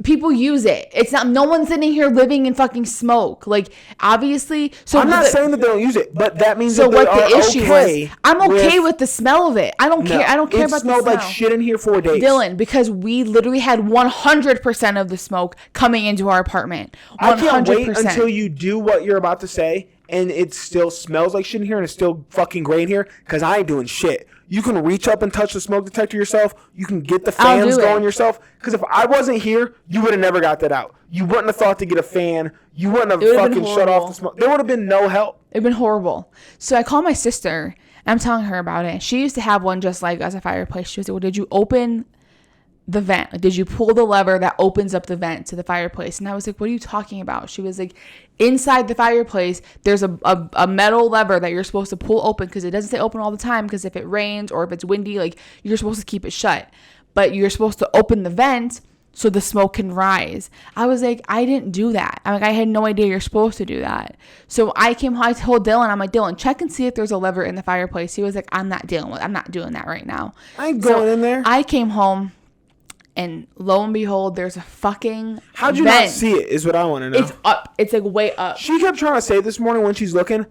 Speaker 2: People use it. It's not, no one's sitting here living in fucking smoke. Like, obviously. So
Speaker 1: I'm not saying that they don't use it, but that means
Speaker 2: so
Speaker 1: that they
Speaker 2: what the issue
Speaker 1: okay
Speaker 2: was, I'm okay with the smell of it. I don't care. I don't care about the smell.
Speaker 1: It smelled like shit in here for days.
Speaker 2: Dylan, because we literally had 100% of the smoke coming into our apartment. 100%.
Speaker 1: I can't wait until you do what you're about to say, and it still smells like shit in here, and it's still fucking gray in here, because I ain't doing shit. You can reach up and touch the smoke detector yourself. You can get the fans going yourself. Because if I wasn't here, you would have never got that out. You wouldn't have thought to get a fan. You wouldn't have fucking shut off the smoke. There would have been no help.
Speaker 2: It would have been horrible. So I called my sister, and I'm telling her about it. She used to have one just like as a fireplace. She was like, well, did you open the vent? Like, did you pull the lever that opens up the vent to the fireplace? And I was like, what are you talking about? She was like, inside the fireplace, there's a metal lever that you're supposed to pull open, because it doesn't stay open all the time, because if it rains or if it's windy, like you're supposed to keep it shut, but you're supposed to open the vent so the smoke can rise. I was like, I didn't do that. I'm like, I had no idea you're supposed to do that. So I told Dylan, I'm like, Dylan, check and see if there's a lever in the fireplace. He was like, I'm not doing that right now.
Speaker 1: I ain't going in there.
Speaker 2: I came home, And lo and behold, there's a fucking
Speaker 1: How'd you
Speaker 2: vent.
Speaker 1: not see it is what I want to know.
Speaker 2: It's up. It's like way up.
Speaker 1: She kept trying to say this morning when she's looking,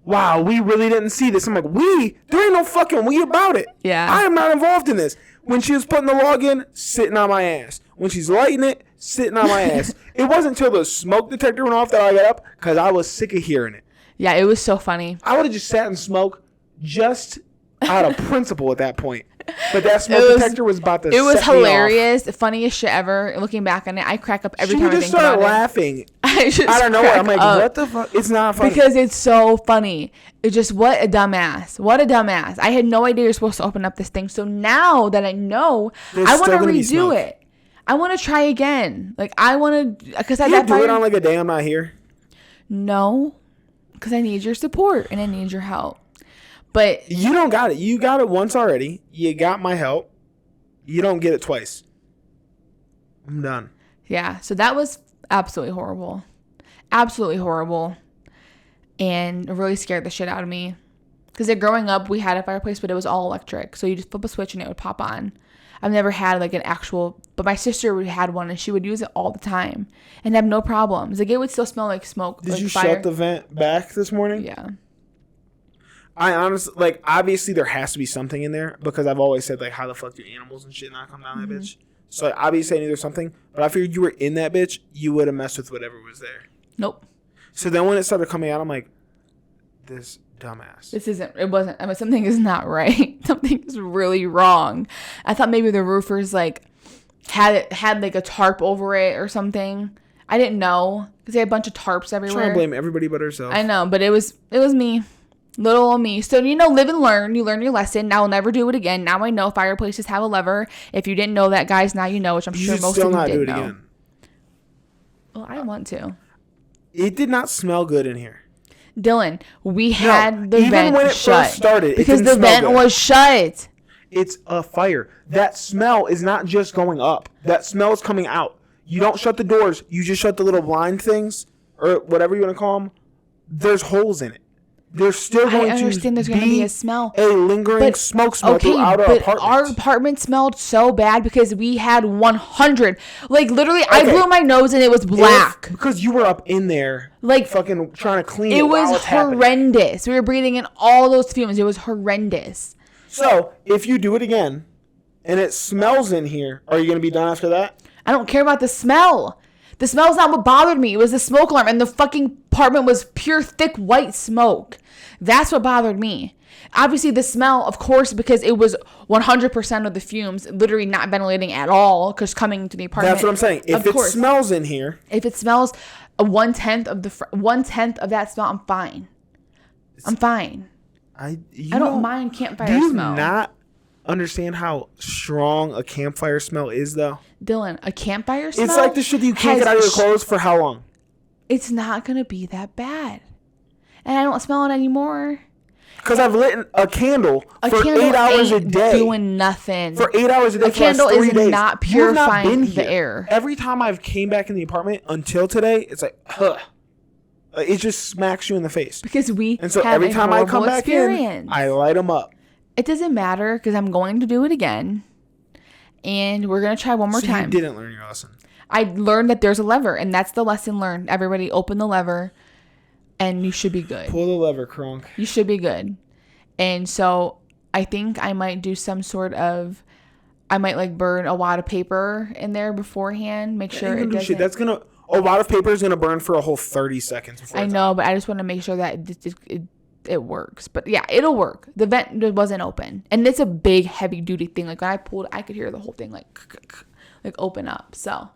Speaker 1: wow, we really didn't see this. I'm like, there ain't no fucking we about it.
Speaker 2: Yeah.
Speaker 1: I am not involved in this. When she was putting the log in, sitting on my ass. When she's lighting it, sitting on my ass. It wasn't until the smoke detector went off that I got up because I was sick of hearing it.
Speaker 2: Yeah, it was so funny.
Speaker 1: I would have just sat and smoked just out of principle at that point. But that smoke detector was about to set me off.
Speaker 2: It was hilarious. The funniest shit ever. Looking back on it, I crack up every time I think about it.
Speaker 1: She just started laughing.
Speaker 2: I just
Speaker 1: I don't know what. I'm like,
Speaker 2: up.
Speaker 1: what the fuck? It's not funny.
Speaker 2: Because it's so funny. It's just, what a dumbass. What a dumbass. I had no idea you're supposed to open up this thing. So now that I know, I want to redo it. I want to try again. Like, I want to, because I
Speaker 1: do it on like a day I'm not here.
Speaker 2: No, because I need your support and I need your help. But
Speaker 1: you don't got it. You got it once already. You got my help. You don't get it twice. I'm done.
Speaker 2: Yeah. So that was absolutely horrible. Absolutely horrible. And it really scared the shit out of me. Because growing up, we had a fireplace, but it was all electric. So you just flip a switch and it would pop on. I've never had like an actual, but my sister had one and she would use it all the time and have no problems. Like, it would still smell like smoke.
Speaker 1: Did
Speaker 2: like
Speaker 1: you
Speaker 2: fire.
Speaker 1: shut the vent back this morning?
Speaker 2: Yeah.
Speaker 1: I honestly, like, obviously there has to be something in there because I've always said, like, how the fuck do animals and shit not come down that bitch? So obviously I knew there's something, but I figured you were in that bitch, you would have messed with whatever was there.
Speaker 2: Nope.
Speaker 1: So then when it started coming out, I'm like, this dumbass.
Speaker 2: It wasn't, I mean, something is not right. Something is really wrong. I thought maybe the roofers, like, had like a tarp over it or something. I didn't know because they had a bunch of tarps everywhere.
Speaker 1: Trying to blame everybody but herself.
Speaker 2: I know, but it was me. Little old me. So, live and learn. You learn your lesson. Now I'll never do it again. Now I know fireplaces have a lever. If you didn't know that, guys, now you know, which I'm sure most of you did know. Again. Well, I want to.
Speaker 1: It did not smell good in here.
Speaker 2: Dylan, we had the vent
Speaker 1: when it
Speaker 2: shut.
Speaker 1: First started,
Speaker 2: because the vent was shut.
Speaker 1: It's a fire. That smell is not just going up. That smell is coming out. You don't shut the doors. You just shut the little blind things or whatever you want to call them. There's holes in it. There's still going to
Speaker 2: understand there's going to be a smell.
Speaker 1: A lingering smoke smell throughout our apartment.
Speaker 2: Our apartment smelled so bad because we had 100. Like, literally, okay. I blew my nose and it was black.
Speaker 1: Because you were up in there, like, fucking trying to clean it.
Speaker 2: It was horrendous. We were breathing in all those fumes. It was horrendous.
Speaker 1: So, if you do it again and it smells in here, are you going to be done after that?
Speaker 2: I don't care about the smell. The smell's not what bothered me. It was the smoke alarm, and the fucking apartment was pure, thick, white smoke. That's what bothered me. Obviously, the smell, of course, because it was 100% of the fumes, literally not ventilating at all, because coming to the apartment.
Speaker 1: That's what I'm saying. If it smells in here.
Speaker 2: If it smells a 1/10 of that smell, I'm fine. I'm fine. I don't mind campfire smell.
Speaker 1: Do you not understand how strong a campfire smell is, though?
Speaker 2: Dylan, a campfire smell?
Speaker 1: It's like the shit you can't get out of your clothes for how long?
Speaker 2: It's not going to be that bad. And I don't smell it anymore.
Speaker 1: Because I've lit a candle for 8 hours a day.
Speaker 2: Doing nothing.
Speaker 1: For 8 hours a day.
Speaker 2: A candle is not purifying the air.
Speaker 1: Every time I've came back in the apartment until today, it's like, huh. It just smacks you in the face.
Speaker 2: Because
Speaker 1: and so every time I come back in, I light them up.
Speaker 2: It doesn't matter because I'm going to do it again. And we're going to try one more time.
Speaker 1: You didn't learn your lesson.
Speaker 2: I learned that there's a lever, and that's the lesson learned. Everybody open the lever, and you should be good.
Speaker 1: Pull the lever, Kronk.
Speaker 2: You should be good. And so I think I might do some sort of, I might like burn a wad of paper in there beforehand. Make sure it doesn't.
Speaker 1: That's going to, a wad of paper is going to burn for a whole 30 seconds. Before
Speaker 2: I know, but I just want to make sure that it works. But yeah, it'll work. The vent wasn't open, and it's a big heavy duty thing. Like when I pulled, I could hear the whole thing like open up. So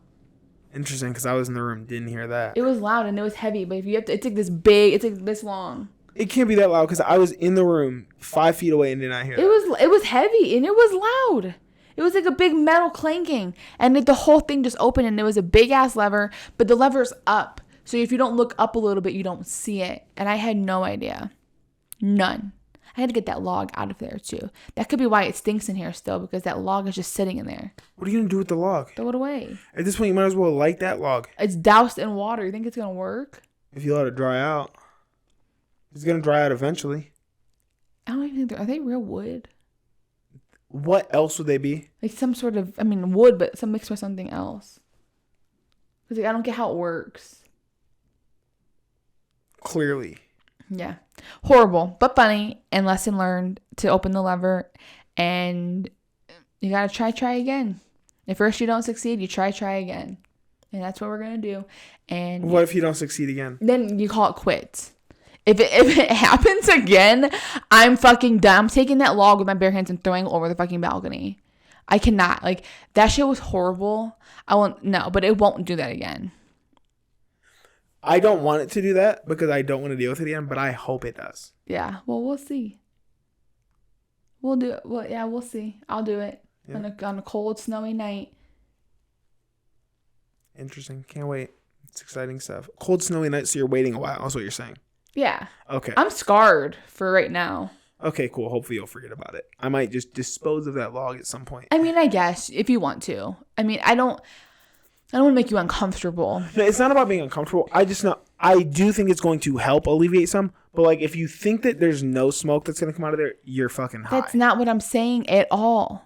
Speaker 1: interesting, because I was in the room, didn't hear that.
Speaker 2: It was loud and it was heavy, but if you have to, it's like this big, it's like this long.
Speaker 1: It can't be that loud because I was in the room 5 feet away and did not hear that.
Speaker 2: It was heavy and it was loud. It was like a big metal clanking, and the whole thing just opened, and it was a big ass lever, but the lever's up. So if you don't look up a little bit, you don't see it. And I had no idea. None. I had to get that log out of there too. That could be why it stinks in here still, because that log is just sitting in there.
Speaker 1: What are you going to do with the log?
Speaker 2: Throw it away.
Speaker 1: At this point, you might as well light that log.
Speaker 2: It's doused in water. You think it's going to work?
Speaker 1: If you let it dry out. It's going to dry out eventually.
Speaker 2: I don't even think are they real wood?
Speaker 1: What else would they be?
Speaker 2: Like some sort of, I mean, wood, but some mixed with something else. Because like, I don't get how it works.
Speaker 1: Clearly.
Speaker 2: Yeah. Horrible, but funny, and lesson learned to open the lever, and you gotta try again. If first you don't succeed, you try again. And that's what we're gonna do. And
Speaker 1: what if you don't succeed again?
Speaker 2: Then you call it quits. If it happens again, I'm fucking done. I'm taking that log with my bare hands and throwing it over the fucking balcony. I cannot. Like, that shit was horrible. But it won't do that again.
Speaker 1: I don't want it to do that because I don't want to deal with it again, but I hope it does.
Speaker 2: Yeah. Well, we'll see. We'll do it. Well, yeah, we'll see. I'll do it on a cold, snowy night.
Speaker 1: Interesting. Can't wait. It's exciting stuff. Cold, snowy night, so you're waiting a while. That's what you're saying.
Speaker 2: Yeah.
Speaker 1: Okay.
Speaker 2: I'm scarred for right now.
Speaker 1: Okay, cool. Hopefully you'll forget about it. I might just dispose of that log at some point.
Speaker 2: I mean, I guess, if you want to. I mean, I don't want to make you uncomfortable.
Speaker 1: No, it's not about being uncomfortable. I do think it's going to help alleviate some. But, like, if you think that there's no smoke that's going to come out of there, you're fucking high.
Speaker 2: That's not what I'm saying at all.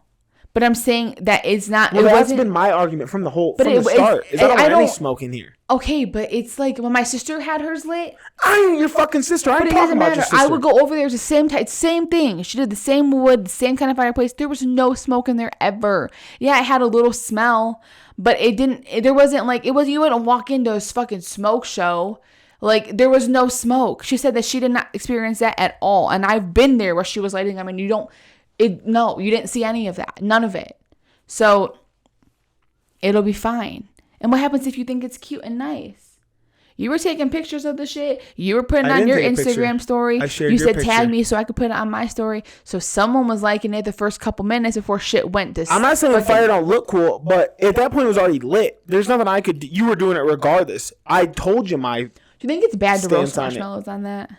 Speaker 2: But I'm saying that it's not.
Speaker 1: Well, that's been my argument from the start. I don't want any smoke in here.
Speaker 2: Okay, but it's like when my sister had hers lit.
Speaker 1: I ain't your fucking sister. I ain't talking about your sister.
Speaker 2: I would go over there. It's the same type, same thing. She did the same wood, the same kind of fireplace. There was no smoke in there ever. Yeah, it had a little smell, but it didn't. There wasn't like it was. You wouldn't walk into a fucking smoke show. Like, there was no smoke. She said that she did not experience that at all. And I've been there where she was lighting. I mean, you didn't see any of that. None of it. So it'll be fine. And what happens if you think it's cute and nice? You were taking pictures of the shit. You were putting on your Instagram story.
Speaker 1: I shared
Speaker 2: you
Speaker 1: your
Speaker 2: said
Speaker 1: picture.
Speaker 2: Tag me so I could put it on my story. So someone was liking it the first couple minutes before shit went to.
Speaker 1: I'm not saying the fire don't look cool, but at that point it was already lit. There's nothing I could do. You were doing it regardless. I told you my.
Speaker 2: Do you think it's bad to roast
Speaker 1: on
Speaker 2: marshmallows on that?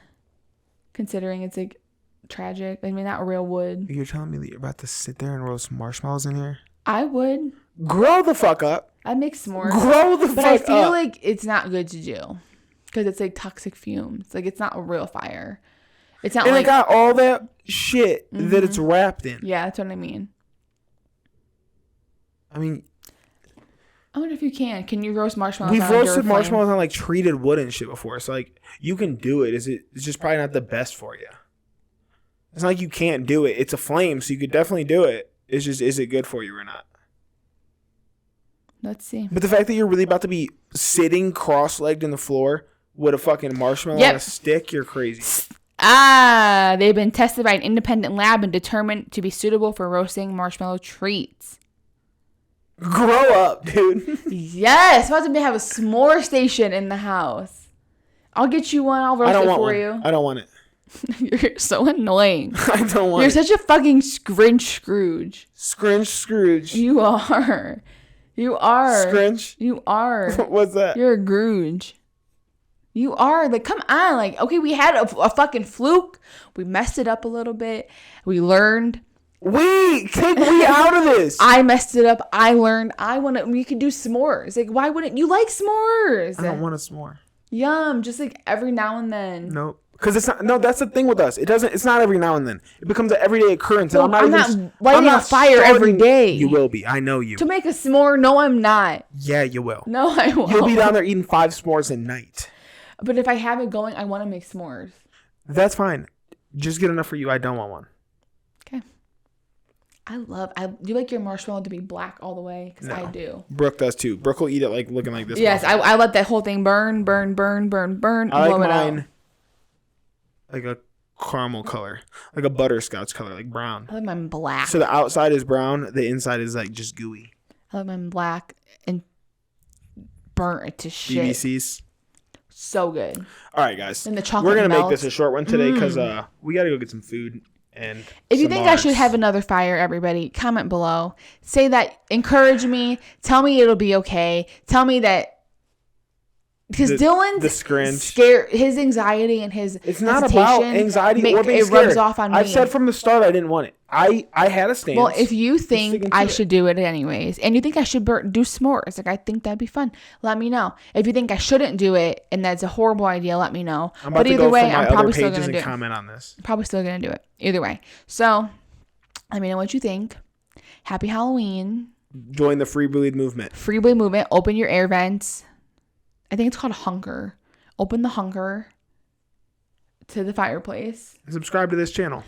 Speaker 2: Considering it's like tragic. I mean, not real wood.
Speaker 1: You're telling me that you're about to sit there and roast marshmallows in here?
Speaker 2: I would.
Speaker 1: Grow the fuck up.
Speaker 2: I make s'mores.
Speaker 1: Grow the fuck up.
Speaker 2: But I feel like it's not good to do. Because it's like toxic fumes. Like, it's not a real fire. It's not
Speaker 1: and
Speaker 2: like.
Speaker 1: it got all that shit that it's wrapped in.
Speaker 2: Yeah, that's what I mean.
Speaker 1: I mean.
Speaker 2: I wonder if you can. Can you roast marshmallows?
Speaker 1: We've roasted marshmallows on like treated wood and shit before. So like you can do it. It's just probably not the best for you. It's not like you can't do it. It's a flame, so you could definitely do it. It's just, is it good for you or not?
Speaker 2: Let's see.
Speaker 1: But the fact that you're really about to be sitting cross-legged in the floor with a fucking marshmallow on a stick, you're crazy.
Speaker 2: They've been tested by an independent lab and determined to be suitable for roasting marshmallow treats.
Speaker 1: Grow up, dude.
Speaker 2: Yes, I'm about to have a s'more station in the house. I'll get you one. I'll roast it for you.
Speaker 1: I don't want it.
Speaker 2: You're so annoying.
Speaker 1: I don't want
Speaker 2: You're such a fucking Grinch Scrooge.
Speaker 1: Scrinch Scrooge.
Speaker 2: You are. You are.
Speaker 1: Scrinch?
Speaker 2: You are.
Speaker 1: What's that?
Speaker 2: You're a Grooge. You are. Like, come on. Like, okay, we had a fucking fluke. We messed it up a little bit. We learned.
Speaker 1: Take me out of this.
Speaker 2: I messed it up. I learned. We could do s'mores. Like, why wouldn't you like s'mores?
Speaker 1: I don't want a s'more.
Speaker 2: Yum. Just like every now and then.
Speaker 1: Nope. Because it's not. No, that's the thing with us. It's not every now and then. It becomes an everyday occurrence.
Speaker 2: Well,
Speaker 1: and
Speaker 2: I'm not lighting a fire every day.
Speaker 1: You will be. I know you.
Speaker 2: To make a s'more? No, I'm not.
Speaker 1: Yeah, you will.
Speaker 2: No, I won't.
Speaker 1: You'll be down there eating 5 s'mores a night.
Speaker 2: But if I have it going, I want to make s'mores.
Speaker 1: That's fine. Just good enough for you. I don't want one.
Speaker 2: Okay. Do you like your marshmallow to be black all the way? Because I do.
Speaker 1: Brooke does too. Brooke will eat it like looking like this.
Speaker 2: Yes, I let that whole thing burn.
Speaker 1: I like mine like a caramel color, like a butterscotch color, like brown.
Speaker 2: I like mine black.
Speaker 1: So the outside is brown, the inside is like just gooey.
Speaker 2: I like mine black and burnt it to shit.
Speaker 1: BBCs.
Speaker 2: So good.
Speaker 1: All right, guys.
Speaker 2: And the chocolate
Speaker 1: We're gonna
Speaker 2: melts.
Speaker 1: make this a short one today because we got to go get some food. And
Speaker 2: if you think I should have another fire, everybody, comment below. Say that. Encourage me. Tell me it'll be okay. Tell me that. Because Dylan's scared, his anxiety and his
Speaker 1: it's not about anxiety or being scared.
Speaker 2: It rubs off on me.
Speaker 1: I've said from the start I didn't want it. I had a stance.
Speaker 2: Well, if you think I should do it anyways, and you think I should do s'mores, like I think that'd be fun, let me know. If you think I shouldn't do it and that's a horrible idea, let me know.
Speaker 1: But either way, I'm probably still gonna do it. Comment on this.
Speaker 2: Probably still gonna do it either way. So Let me know what you think. Happy Halloween.
Speaker 1: Join the Free Bleed movement.
Speaker 2: Free Bleed movement. Open your air vents. I think it's called Hunker. Open the Hunker to the fireplace.
Speaker 1: Subscribe to this channel.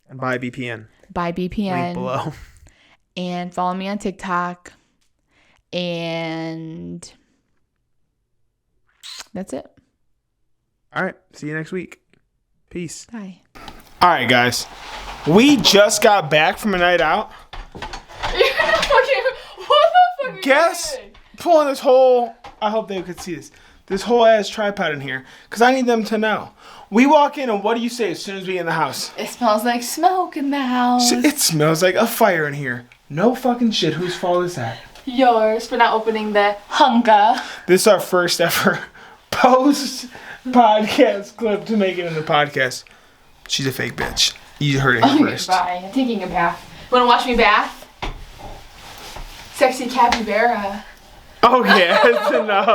Speaker 1: And buy BPN. Link below.
Speaker 2: And follow me on TikTok. And that's it.
Speaker 1: All right. See you next week. Peace.
Speaker 2: Bye.
Speaker 1: All right, guys. We just got back from a night out.
Speaker 2: What the fuck?
Speaker 1: Guess pulling this whole, I hope they could see this whole ass tripod in here, because I need them to know. We walk in and what do you say as soon as we get in the house?
Speaker 2: It smells like smoke in the house.
Speaker 1: It smells like a fire in here. No fucking shit. Whose fault is that?
Speaker 2: Yours for not opening the Hunka.
Speaker 1: This is our first ever post podcast clip to make it in the podcast. She's a fake bitch. You heard it here first.
Speaker 2: Bye. I'm taking a bath. Want to watch me bath? Sexy capybara.
Speaker 1: Okay, that's enough.